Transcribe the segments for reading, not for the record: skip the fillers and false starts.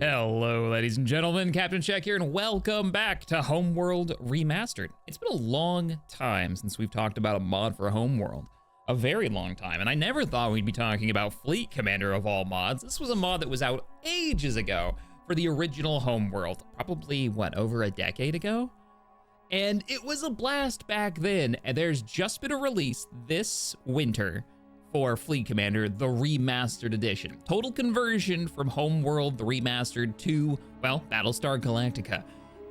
Hello, ladies and gentlemen, Captain Check here, and welcome back to Homeworld Remastered. It's been a long time since we've talked about a mod for Homeworld. A very long time, and I never thought we'd be talking about Fleet Commander of all mods. This was a mod that was out ages ago for the original Homeworld, probably, over a decade ago? And it was a blast back then, and there's just been a release this winter for Fleet Commander, the Remastered Edition. Total conversion from Homeworld, the Remastered, to, well, Battlestar Galactica.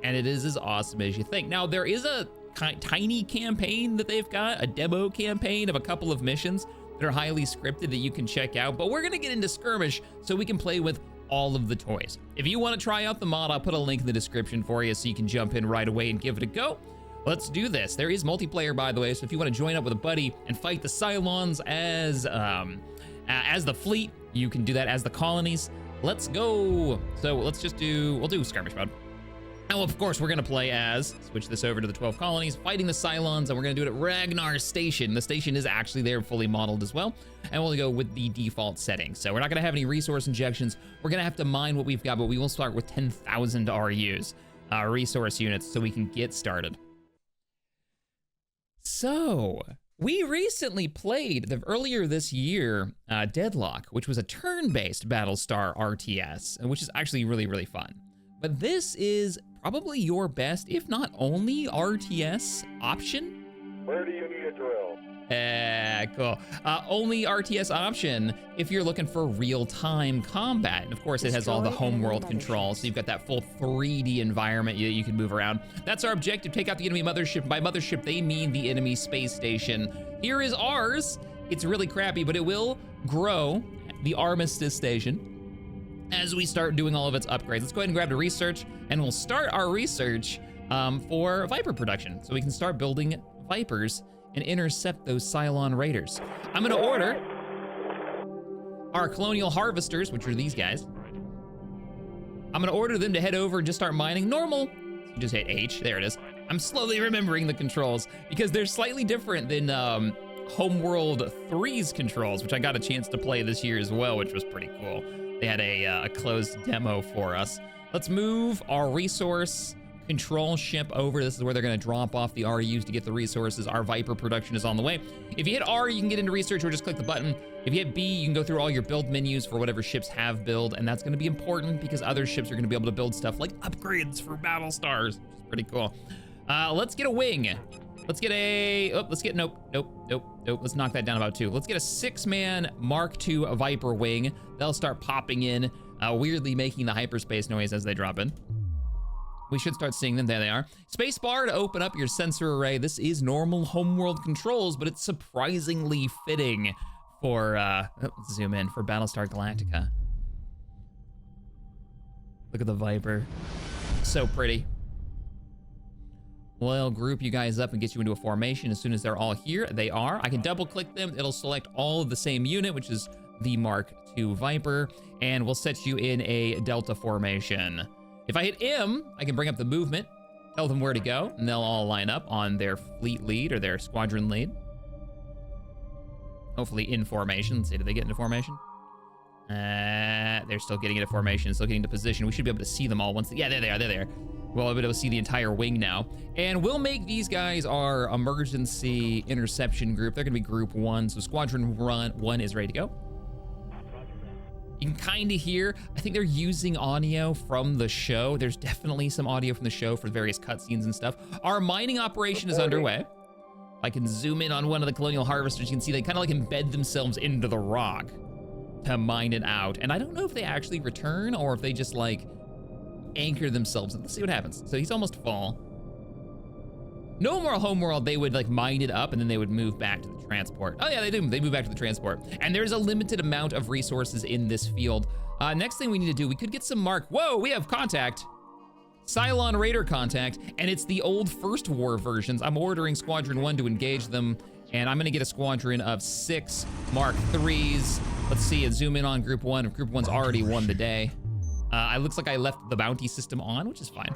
And it is as awesome as you think. Now, there is a tiny campaign that they've got, a demo campaign of a couple of missions that are highly scripted that you can check out, but we're gonna get into Skirmish so we can play with all of the toys. If you wanna try out the mod, I'll put a link in the description for you so you can jump in right away and give it a go. Let's do this. There is multiplayer, by the way, so if you want to join up with a buddy and fight the Cylons as the fleet, you can do that as the colonies. Let's go. So we'll do skirmish mode. Now, of course, we're gonna play as, switch this over to the 12 colonies, fighting the Cylons, and we're gonna do it at Ragnar Station. The station is actually there, fully modeled as well, and we'll go with the default settings. So we're not gonna have any resource injections. We're gonna have to mine what we've got, but we will start with 10,000 RUs, resource units, so we can get started. So, we recently played, earlier this year, Deadlock, which was a turn-based Battlestar RTS, which is actually really, really fun. But this is probably your best, if not only, RTS option. Where do you need a drill? Cool. Only RTS option if you're looking for real-time combat. And of course, it has all the Homeworld controls, so you've got that full 3D environment you can move around. That's our objective, take out the enemy mothership. By mothership, they mean the enemy space station. Here is ours. It's really crappy, but it will grow, the Armistice Station, as we start doing all of its upgrades. Let's go ahead and grab the research, and we'll start our research for Viper production, so we can start building Vipers and intercept those Cylon raiders. I'm gonna order our colonial harvesters, which are these guys. I'm gonna order them to head over and just start mining normal. So just hit H, there it is. I'm slowly remembering the controls because they're slightly different than Homeworld 3's controls, which I got a chance to play this year as well, which was pretty cool. They had a closed demo for us. Let's move our resource control ship over. This is where they're gonna drop off the RUs to get the resources. Our Viper production is on the way. If you hit R, you can get into research or just click the button. If you hit B, you can go through all your build menus for whatever ships have build, and that's gonna be important because other ships are gonna be able to build stuff like upgrades for Battlestars, which is pretty cool. Let's get a wing. Let's get nope. Let's knock that down about 2. Let's get a 6-man Mark II Viper wing. They'll start popping in, weirdly making the hyperspace noise as they drop in. We should start seeing them. There they are. Spacebar to open up your sensor array. This is normal Homeworld controls, but it's surprisingly fitting for, let's zoom in, for Battlestar Galactica. Look at the Viper. So pretty. We'll group you guys up and get you into a formation as soon as they're all here. They are. I can double click them. It'll select all of the same unit, which is the Mark II Viper, and we'll set you in a Delta formation. If I hit M, I can bring up the movement, tell them where to go, and they'll all line up on their fleet lead or their squadron lead. Hopefully in formation. Let's see, did they get into formation? They're still getting into formation, still getting into position. We should be able to see them all once, yeah, there they are. We'll be able to see the entire wing now. And we'll make these guys our emergency interception group. They're gonna be group 1, so squadron 1 is ready to go. You can kind of hear, I think they're using audio from the show. There's definitely some audio from the show for various cutscenes and stuff. Our mining operation is underway. I can zoom in on one of the colonial harvesters. You can see they kind of like embed themselves into the rock to mine it out. And I don't know if they actually return or if they just like anchor themselves. Let's see what happens. So he's almost full. No more Homeworld, they would like mine it up and then they would move back to the transport. Oh yeah, they do, they move back to the transport. And there's a limited amount of resources in this field. Next thing we need to do, we could get some whoa, we have contact. Cylon Raider contact, and it's the old First War versions. I'm ordering Squadron 1 to engage them, and I'm gonna get a squadron of 6 Mark IIIs. Let's see, zoom in on Group 1. Group 1's already won the day. It looks like I left the bounty system on, which is fine.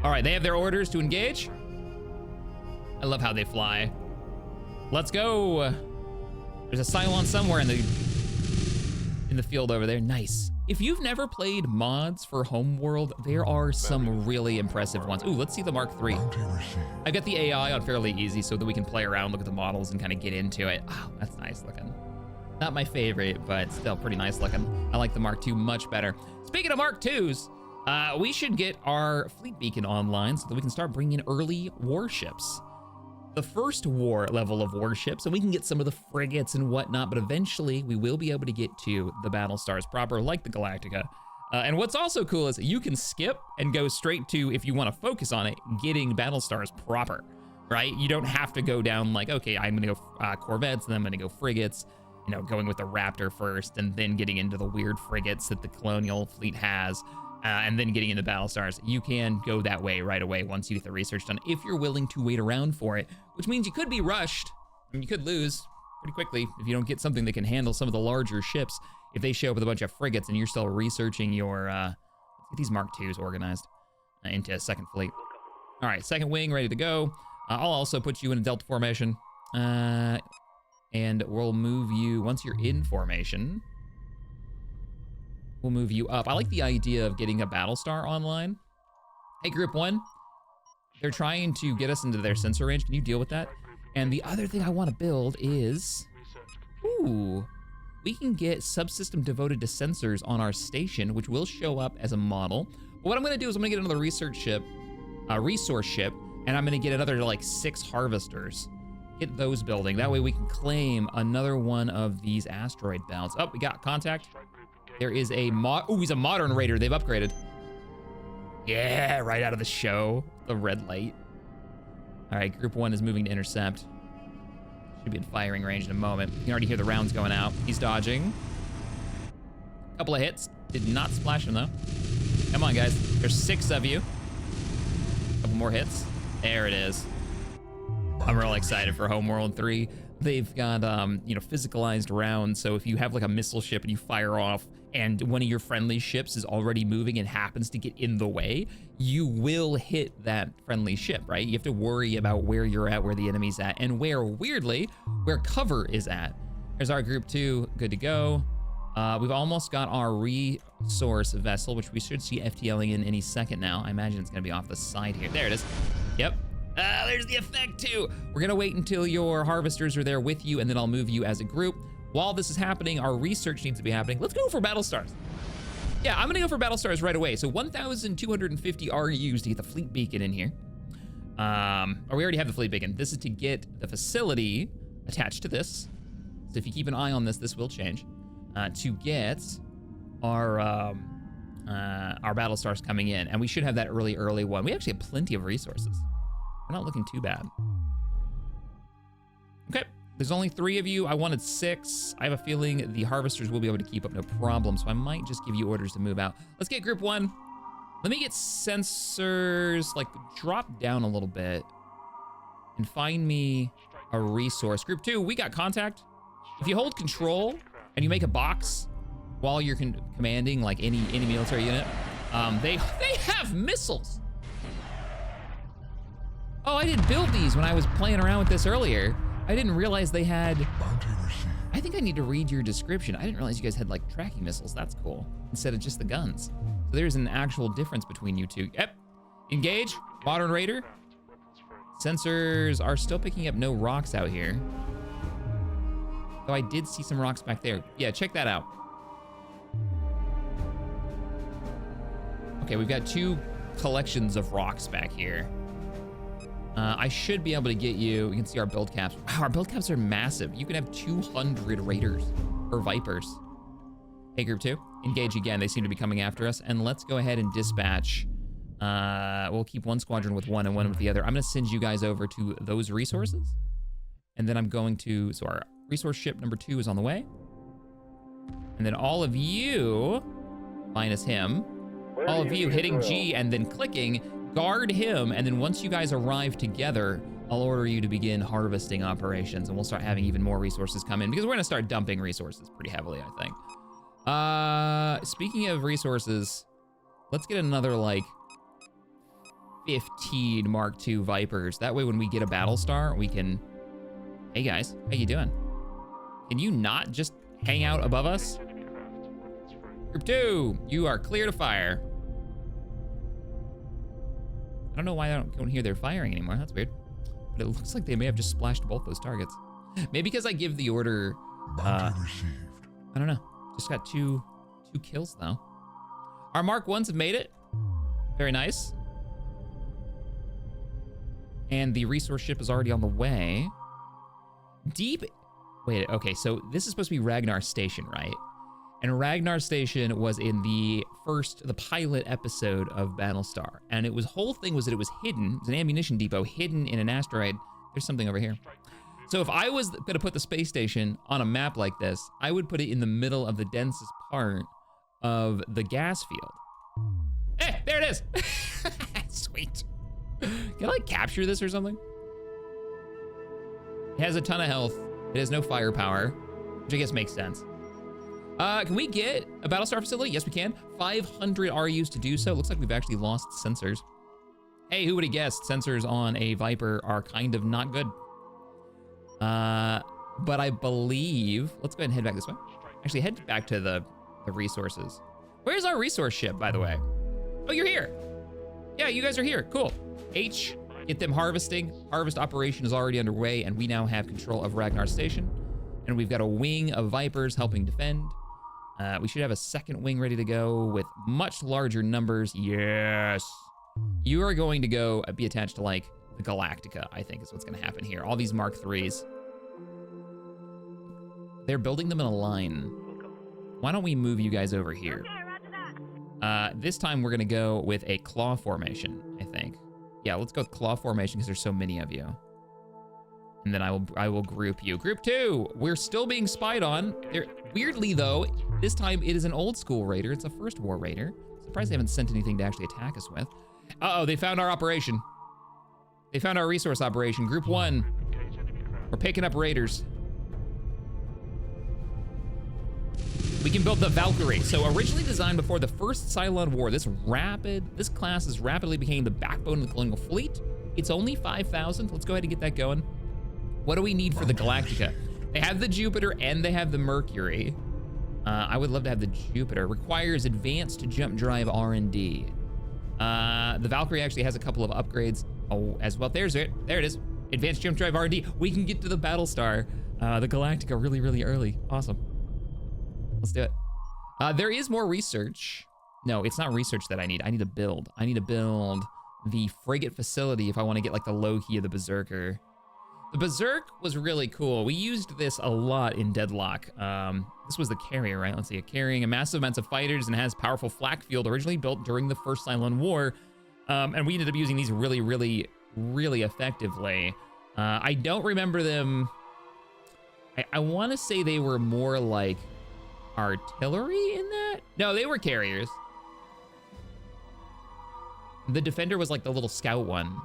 All right, they have their orders to engage. I love how they fly. Let's go. There's a Cylon somewhere in the field over there. Nice. If you've never played mods for Homeworld, there are some really impressive ones. Ooh, let's see the Mark III. I got the AI on fairly easy so that we can play around, look at the models, and kind of get into it. Oh, that's nice looking. Not my favorite, but still pretty nice looking. I like the Mark II much better. Speaking of Mark IIs, we should get our fleet beacon online so that we can start bringing in early warships. The first war level of warships, and we can get some of the frigates and whatnot, but eventually we will be able to get to the Battlestars proper, like the Galactica. And what's also cool is you can skip and go straight to, if you want to focus on it, getting Battlestars proper, right? You don't have to go down like, okay, I'm gonna go Corvettes, then I'm gonna go frigates, you know, going with the Raptor first, and then getting into the weird frigates that the Colonial fleet has. And then getting into Battlestars. You can go that way right away once you get the research done, if you're willing to wait around for it, which means you could be rushed. I mean, you could lose pretty quickly if you don't get something that can handle some of the larger ships. If they show up with a bunch of frigates and you're still researching your, let's get these Mark IIs organized into a second fleet. All right, second wing ready to go. I'll also put you in a Delta formation. And we'll move you, once you're in formation, we'll move you up. I like the idea of getting a Battlestar online. Hey, Group 1, they're trying to get us into their sensor range. Can you deal with that? And the other thing I want to build is, ooh, we can get subsystem devoted to sensors on our station, which will show up as a model. But what I'm gonna do is I'm gonna get another resource ship, and I'm gonna get another like 6 harvesters. Get those building. That way we can claim another one of these asteroid belts. Oh, we got contact. There is a he's a modern raider. They've upgraded. Yeah, right out of the show. The red light. All right, Group 1 is moving to intercept. Should be in firing range in a moment. You can already hear the rounds going out. He's dodging. Couple of hits. Did not splash him though. Come on, guys. There's 6 of you. Couple more hits. There it is. I'm real excited for Homeworld 3. They've got, you know, physicalized rounds. So if you have like a missile ship and you fire off and one of your friendly ships is already moving and happens to get in the way, you will hit that friendly ship, right? You have to worry about where you're at, where the enemy's at, and where, weirdly, where cover is at. There's our Group 2, good to go. We've almost got our resource vessel, which we should see FTLing in any second now. I imagine it's gonna be off the side here. There it is. Yep. There's the effect too. We're gonna wait until your harvesters are there with you, and then I'll move you as a group. While this is happening, our research needs to be happening. Let's go for Battlestars. Yeah, I'm gonna go for Battlestars right away. So 1,250 RUs to get the fleet beacon in here. Or we already have the fleet beacon. This is to get the facility attached to this. So if you keep an eye on this, this will change. To get our Battlestars coming in, and we should have that early one. We actually have plenty of resources. We're not looking too bad. Okay, there's only 3 of you. I wanted 6. I have a feeling the harvesters will be able to keep up no problem, so I might just give you orders to move out. Let's get Group 1. Let me get sensors, like, drop down a little bit and find me a resource. Group 2, we got contact. If you hold control and you make a box while you're commanding, like, any military unit, they have missiles. Oh, I didn't build these when I was playing around with this earlier. I didn't realize they had... I think I need to read your description. I didn't realize you guys had like tracking missiles. That's cool. Instead of just the guns. So there's an actual difference between you two. Yep. Engage. Modern Raider. Sensors are still picking up no rocks out here. Though I did see some rocks back there. Yeah, check that out. Okay, we've got 2 collections of rocks back here. I should be able to get you, you can see our build caps. Wow, our build caps are massive. You can have 200 Raiders or Vipers. Hey, Group 2, engage again. They seem to be coming after us. And let's go ahead and dispatch. We'll keep 1 squadron with 1 and 1 with the other. I'm gonna send you guys over to those resources. And then I'm going to, so our resource ship number 2 is on the way. And then all of you, minus him, all of you hitting G and then clicking, guard him, and then once you guys arrive together, I'll order you to begin harvesting operations, and we'll start having even more resources come in, because we're gonna start dumping resources pretty heavily, I think. Speaking of resources, let's get another, like, 15 Mark II Vipers. That way when we get a Battlestar, we can... Hey guys, how you doing? Can you not just hang out above us? Group 2, you are clear to fire. I don't know why I don't hear their firing anymore. That's weird. But it looks like they may have just splashed both those targets. Maybe because I give the order. I don't know. Just got two kills though. Our Mark 1s have made it. Very nice. And the resource ship is already on the way. Deep. Wait, okay, so this is supposed to be Ragnar Station, right? And Ragnar Station was in the pilot episode of Battlestar. And whole thing was that it was hidden. It was an ammunition depot hidden in an asteroid. There's something over here. So if I was gonna put the space station on a map like this, I would put it in the middle of the densest part of the gas field. Eh, there it is. Sweet. Can I like capture this or something? It has a ton of health. It has no firepower, which I guess makes sense. Can we get a Battlestar facility? Yes, we can. 500 RUs to do so. Looks like we've actually lost sensors. Hey, who would have guessed sensors on a Viper are kind of not good? But I believe, let's go ahead and head back this way. Actually, head back to the resources. Where's our resource ship, by the way? Oh, you're here. Yeah, you guys are here, cool. H, get them harvesting. Harvest operation is already underway, and we now have control of Ragnar Station. And we've got a wing of Vipers helping defend. We should have a second wing ready to go with much larger numbers. Yes. You are going to be attached to like the Galactica, I think is what's gonna happen here. All these Mark IIIs. They're building them in a line. Why don't we move you guys over here? This time we're gonna go with a claw formation, I think. Yeah, let's go with claw formation because there's so many of you. And then I will group you. Group 2, we're still being spied on. Weirdly though, this time it is an old school raider. It's a First War raider. Surprised they haven't sent anything to actually attack us with. Uh-oh, they found our operation. They found our resource operation. Group 1, we're picking up raiders. We can build the Valkyrie. So originally designed before the first Cylon War, this class has rapidly became the backbone of the colonial fleet. It's only 5,000. Let's go ahead and get that going. What do we need for the Galactica? They have the Jupiter and they have the Mercury. I would love to have the Jupiter. Requires advanced jump drive R&D. The Valkyrie actually has a couple of upgrades as well. There it is. Advanced jump drive R&D. We can get to the Battlestar, the Galactica really, really early. Awesome. Let's do it. There is more research. No, it's not research that I need. I need to build. I need to build the frigate facility if I want to get like the low key of the Berserker. The Berserk was really cool. We used this a lot in Deadlock. This was the carrier, right? Let's see, carrying a massive amounts of fighters and has powerful flak field, originally built during the first Cylon War. And we ended up using these really, really, really effectively. I don't remember them. I want to say they were more like artillery in that? No, they were carriers. The Defender was like the little scout one.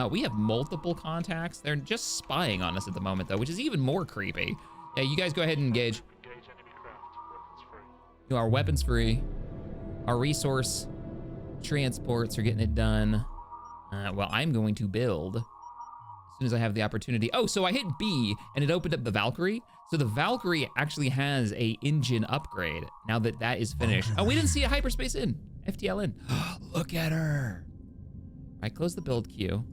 We have multiple contacts. They're just spying on us at the moment though, which is even more creepy. Yeah, you guys go ahead and engage. Our weapons free. Our resource transports are getting it done. Well, I'm going to build as soon as I have the opportunity. Oh, so I hit B and it opened up the Valkyrie. So the Valkyrie actually has a engine upgrade now that that is finished. Oh, we didn't see a hyperspace in, FTL in. Look at her. All right, close the build queue.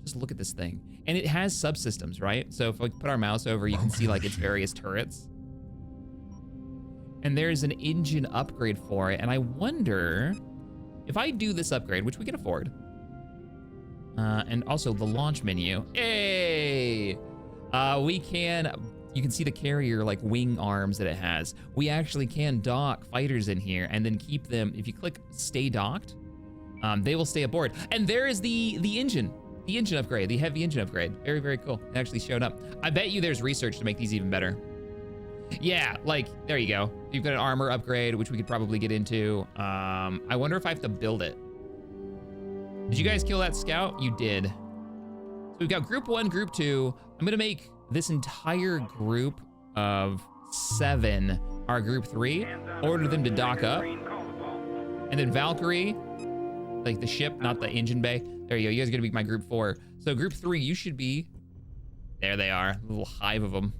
Just look at this thing. And it has subsystems, right? So if we put our mouse over, you can see like its various turrets. And there's an engine upgrade for it. And I wonder if I do this upgrade, which we can afford. And also the launch menu. Hey! You can see the carrier like wing arms that it has. We actually can dock fighters in here and then keep them. If you click stay docked, they will stay aboard. And there is the engine upgrade, the heavy engine upgrade. Very, very cool. It actually showed up. I bet you there's research to make these even better. Yeah, like, there you go. You've got an armor upgrade, which we could probably get into. I wonder if I have to build it. Did you guys kill that scout? You did. So we've got group 1, group 2. I'm gonna make this entire group of 7 our group 3. Order them to dock up. And then Valkyrie, like the ship, not the engine bay. There you go, you guys are gonna be my group 4. So group 3, you should be, there they are, a little hive of them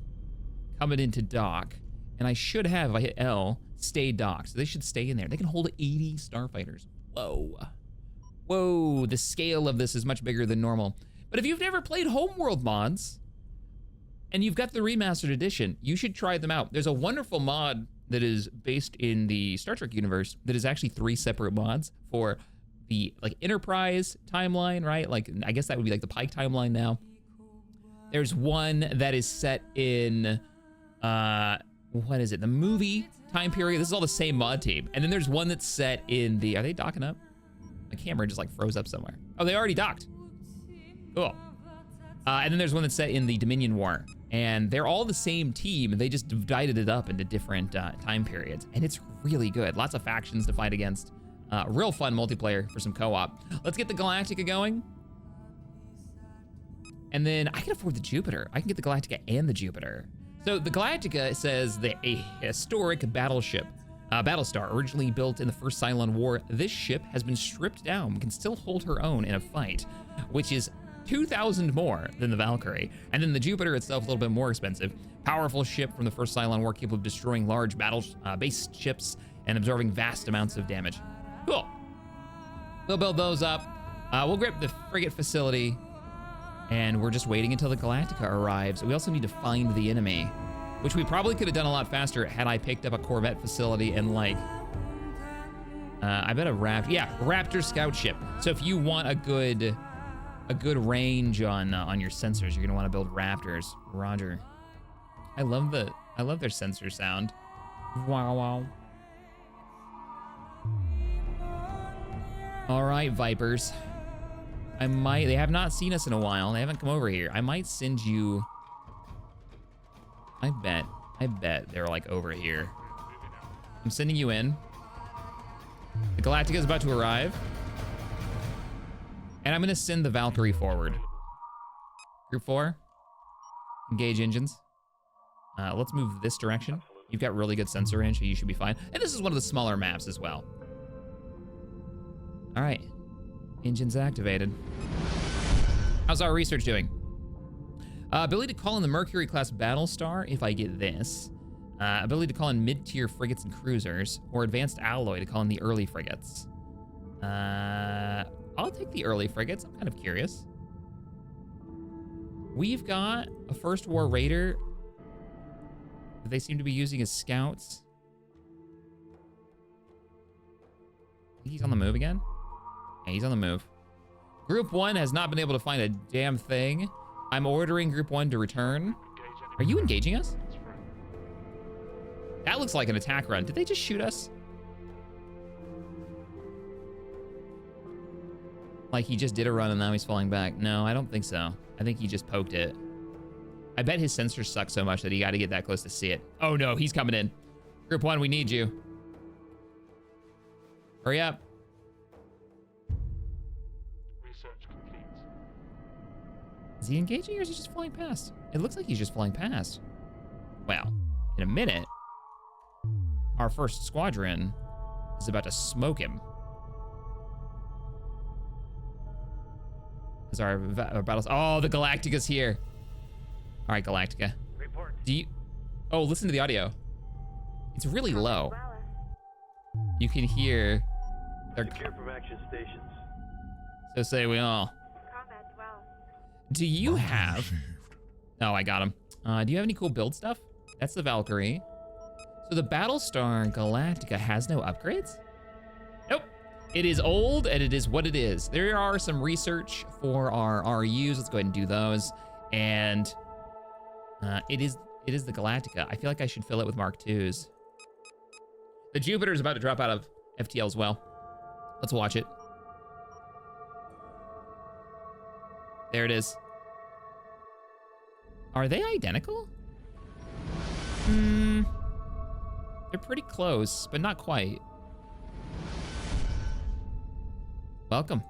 coming into dock. And I should have, if I hit L, stay docked. So they should stay in there. They can hold 80 starfighters. Whoa. Whoa, the scale of this is much bigger than normal. But if you've never played Homeworld mods, and you've got the remastered edition, you should try them out. There's a wonderful mod that is based in the Star Trek universe that is actually 3 separate mods for the like Enterprise timeline, right? Like, I guess that would be like the Pike timeline now. There's one that is set in, what is it? The movie time period. This is all the same mod team. And then there's one that's set in the, are they docking up? My camera just like froze up somewhere. Oh, they already docked. Cool. And then there's one that's set in the Dominion War. And they're all the same team. They just divided it up into different time periods. And it's really good. Lots of factions to fight against. Real fun multiplayer for some co-op. Let's get the Galactica going. And then I can afford the Jupiter. I can get the Galactica and the Jupiter. So the Galactica says that a historic battleship, Battlestar, originally built in the first Cylon War. This ship has been stripped down but can still hold her own in a fight, which is 2,000 more than the Valkyrie. And then the Jupiter itself, a little bit more expensive. Powerful ship from the first Cylon War, capable of destroying large base ships and absorbing vast amounts of damage. Cool. We'll build those up. We'll grab the frigate facility, and we're just waiting until the Galactica arrives. We also need to find the enemy, which we probably could have done a lot faster had I picked up a Corvette facility and like, I bet a Raptor scout ship. So if you want a good range on your sensors, you're gonna want to build Raptors. Roger. I love their sensor sound. Wow, wow. All right, Vipers. They have not seen us in a while. They haven't come over here. I might send you, I bet they're like over here. I'm sending you in. The Galactica is about to arrive. And I'm gonna send the Valkyrie forward. Group 4, engage engines. Let's move this direction. You've got really good sensor range, so you should be fine. And this is one of the smaller maps as well. All right, engines activated. How's our research doing? Ability to call in the Mercury-class Battlestar if I get this. Ability to call in mid-tier frigates and cruisers, or advanced alloy to call in the early frigates. I'll take the early frigates. I'm kind of curious. We've got a First War Raider that they seem to be using as scouts. I think he's on the move again. Yeah, he's on the move. Group 1 has not been able to find a damn thing. I'm ordering Group 1 to return. Are you engaging us? That looks like an attack run. Did they just shoot us? Like he just did a run and now he's falling back. No, I don't think so. I think he just poked it. I bet his sensors suck so much that he got to get that close to see it. Oh no, he's coming in. Group 1, we need you. Hurry up. Research complete. Is he engaging or is he just flying past? It looks like he's just flying past. Well, in a minute, our first squadron is about to smoke him. Is our battles? Oh, the Galactica's here. All right, Galactica. Report. Oh, listen to the audio. It's really low. You can hear their. Secure from action stations. So say we all. Do you have? Oh, I got him. Do you have any cool build stuff? That's the Valkyrie. So the Battlestar Galactica has no upgrades? Nope. It is old and it is what it is. There are some research for our RUs. Let's go ahead and do those. And it is the Galactica. I feel like I should fill it with Mark IIs. The Jupiter is about to drop out of FTL as well. Let's watch it. There it is. Are they identical? They're pretty close, but not quite. Welcome.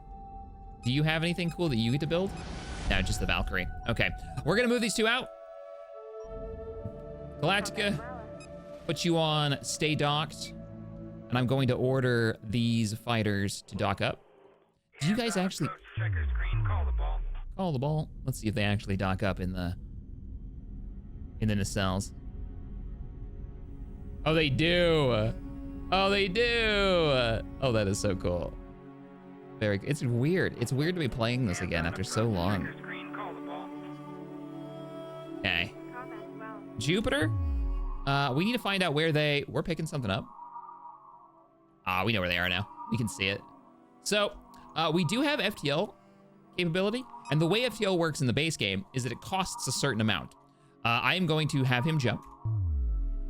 Do you have anything cool that you get to build? No, just the Valkyrie. Okay, we're gonna move these two out. Galactica, put you on stay docked, and I'm going to order these fighters to dock up. Do you guys actually... Checker screen, call the ball. Call the ball. Let's see if they actually dock up in the nacelles. Oh, they do. Oh, they do. Oh, that is so cool. Very. It's weird. It's weird to be playing this again after so long. Okay. Jupiter. We need to find out where we're picking something up. We know where they are now. We can see it. So we do have FTL capability, and the way FTL works in the base game is that it costs a certain amount. I am going to have him jump.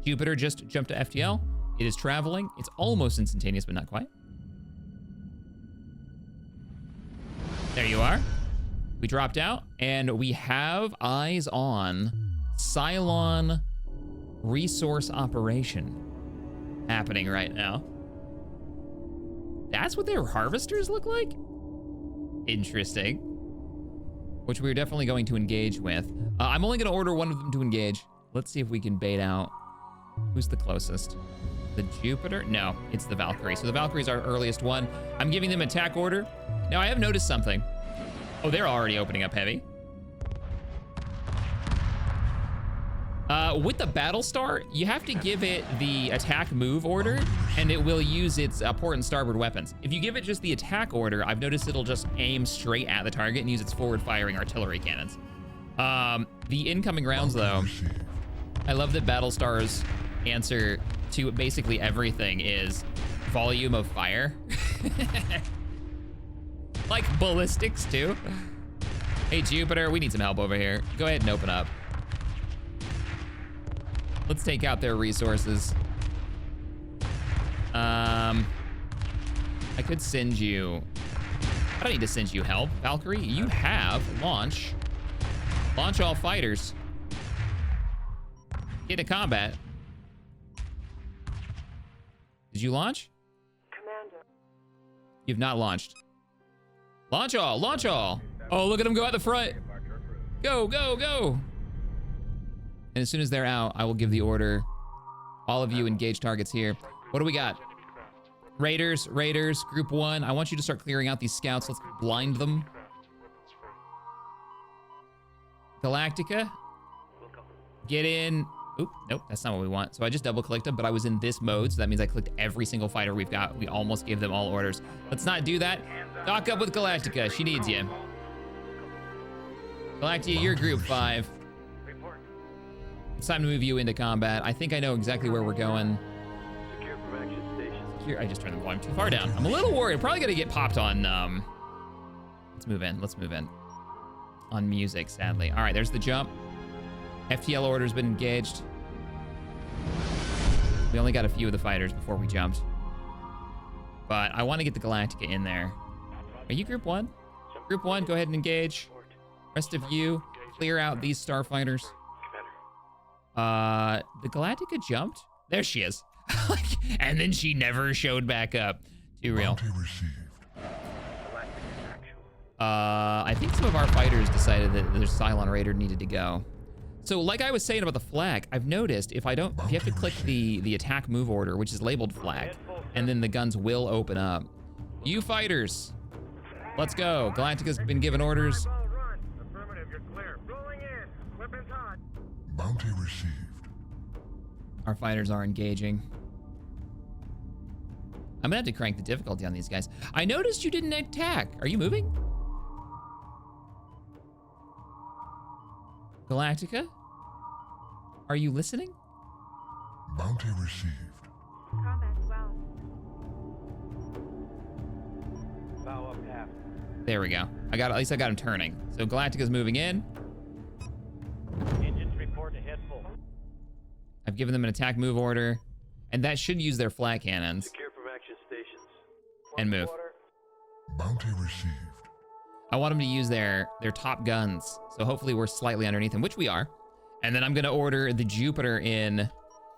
Jupiter just jumped to FTL. It is traveling. It's almost instantaneous, but not quite. There you are. We dropped out, and we have eyes on Cylon resource operation happening right now. That's what their harvesters look like? Interesting. Which we're definitely going to engage with. I'm only gonna order one of them to engage. Let's see if we can bait out. Who's the closest? The Jupiter? No, it's the Valkyrie. So the Valkyrie's our earliest one. I'm giving them attack order. Now I have noticed something. Oh, they're already opening up heavy. With the Battlestar, you have to give it the attack move order, and it will use its port and starboard weapons. If you give it just the attack order, I've noticed it'll just aim straight at the target and use its forward firing artillery cannons. The incoming rounds though, I love that Battlestar's answer to basically everything is volume of fire. Like ballistics too. Hey Jupiter, we need some help over here. Go ahead and open up. Let's take out their resources. I could send you, I don't need to send you help. Valkyrie, you have launch. Launch all fighters. Get into combat. Did you launch? Commander. You've not launched. Launch all, launch all. Oh, look at them go out the front. Go, go, go. And as soon as they're out, I will give the order. All of you engage targets here. What do we got? Raiders, Raiders, group 1. I want you to start clearing out these scouts. Let's blind them. Galactica, get in. Oop, nope, that's not what we want. So I just double clicked them, but I was in this mode, so that means I clicked every single fighter we've got. We almost gave them all orders. Let's not do that. Dock up with Galactica, she needs you. Galactica, you're group 5. It's time to move you into combat. I think I know exactly where we're going. Secure from action stations. Here, I just turned the volume too far down. I'm a little worried. Probably gonna get popped on, let's move in, let's move in. On music, sadly. All right, there's the jump. FTL order's been engaged. We only got a few of the fighters before we jumped. But I want to get the Galactica in there. Are you group 1? Group 1, go ahead and engage. Rest of you, clear out these starfighters. The Galactica jumped? There she is. And then she never showed back up. Too real. I think some of our fighters decided that their Cylon Raider needed to go. So like I was saying about the flag, I've noticed if you have to click the attack move order, which is labeled flag, and then the guns will open up. You fighters, let's go. Galactica's been given orders. Affirmative, you're clear. Rolling in. Equipment's hot. Bounty received. Our fighters are engaging. I'm gonna have to crank the difficulty on these guys. I noticed you didn't attack. Are you moving? Galactica? Are you listening? Bounty received. Combat well. Bow up half. There we go. At least I got him turning. So Galactica's moving in. Engines report ahead full. I've given them an attack move order, and that should use their flat cannons Secure from action stations. and move. Bounty received. I want them to use their top guns, so hopefully we're slightly underneath them, which we are. And then I'm gonna order the Jupiter in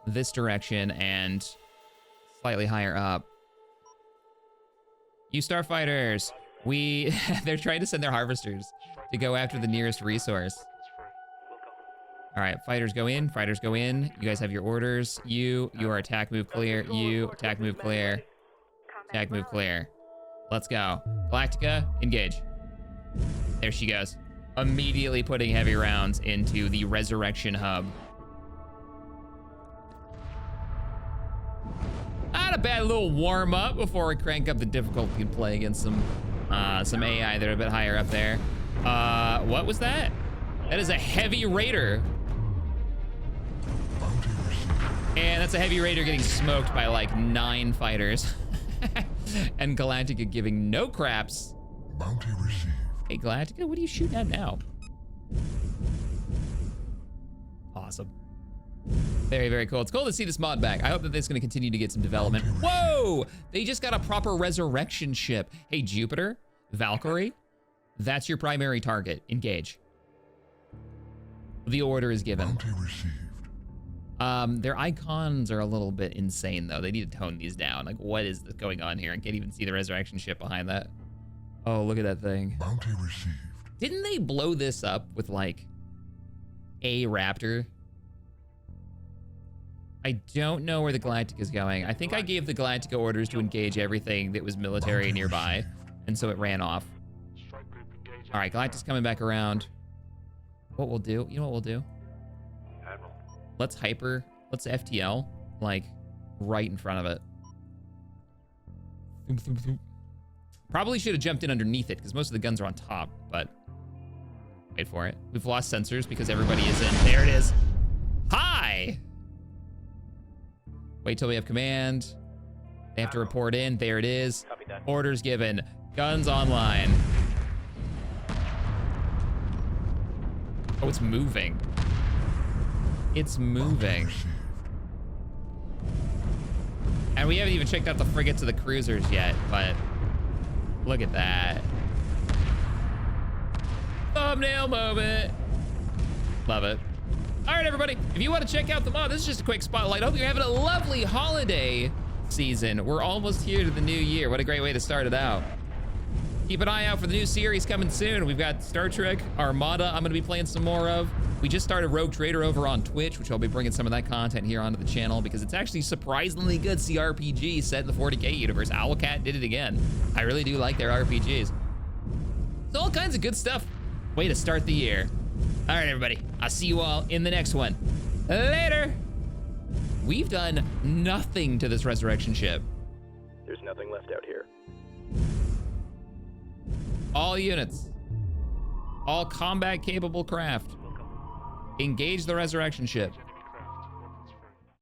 this direction and slightly higher up. You starfighters, they're trying to send their harvesters to go after the nearest resource. All right, fighters go in, fighters go in. You guys have your orders. Your attack move clear. You, attack move clear. Attack move clear. Let's go. Galactica, engage. There she goes. Immediately putting heavy rounds into the resurrection hub. Not a bad little warm up before we crank up the difficulty and play against some AI that are a bit higher up there. What was that? That is a heavy raider. Bounty received. And that's a heavy raider getting smoked by like 9 fighters. And Galactica giving no craps. Bounty received. Hey Galactica, what are you shooting at now? Awesome. Very, very cool. It's cool to see this mod back. I hope that this is gonna continue to get some development. Whoa! They just got a proper resurrection ship. Hey Jupiter, Valkyrie, that's your primary target. Engage. The order is given. Bounty received. Their icons are a little bit insane though. They need to tone these down. Like what is going on here? I can't even see the resurrection ship behind that. Oh, look at that thing. Bounty received. Didn't they blow this up with like a Raptor? I don't know where the Galactica's going. I think I gave the Galactica orders to engage everything that was military nearby, and so it ran off. All right, Galactica's coming back around. What we'll do, you know what we'll do? Let's FTL, like, right in front of it. Probably should have jumped in underneath it, because most of the guns are on top, but wait for it. We've lost sensors because everybody is in. There it is. Hi! Wait till we have command. They have to report in. There it is. Orders given. Guns online. Oh, it's moving. It's moving. And we haven't even checked out the frigates of the cruisers yet, but look at that. Thumbnail moment. Love it. All right, everybody, if you want to check out the mod, this is just a quick spotlight. I hope you're having a lovely holiday season. We're almost here to the new year. What a great way to start it out. Keep an eye out for the new series coming soon. We've got Star Trek Armada I'm gonna be playing some more of. We just started Rogue Trader over on Twitch, which I'll be bringing some of that content here onto the channel because it's actually surprisingly good CRPG set in the 40K universe. Owlcat did it again. I really do like their RPGs. So all kinds of good stuff. Way to start the year. All right, everybody, I'll see you all in the next one. Later. We've done nothing to this resurrection ship. There's nothing left out here. All units, all combat capable craft, engage the resurrection ship.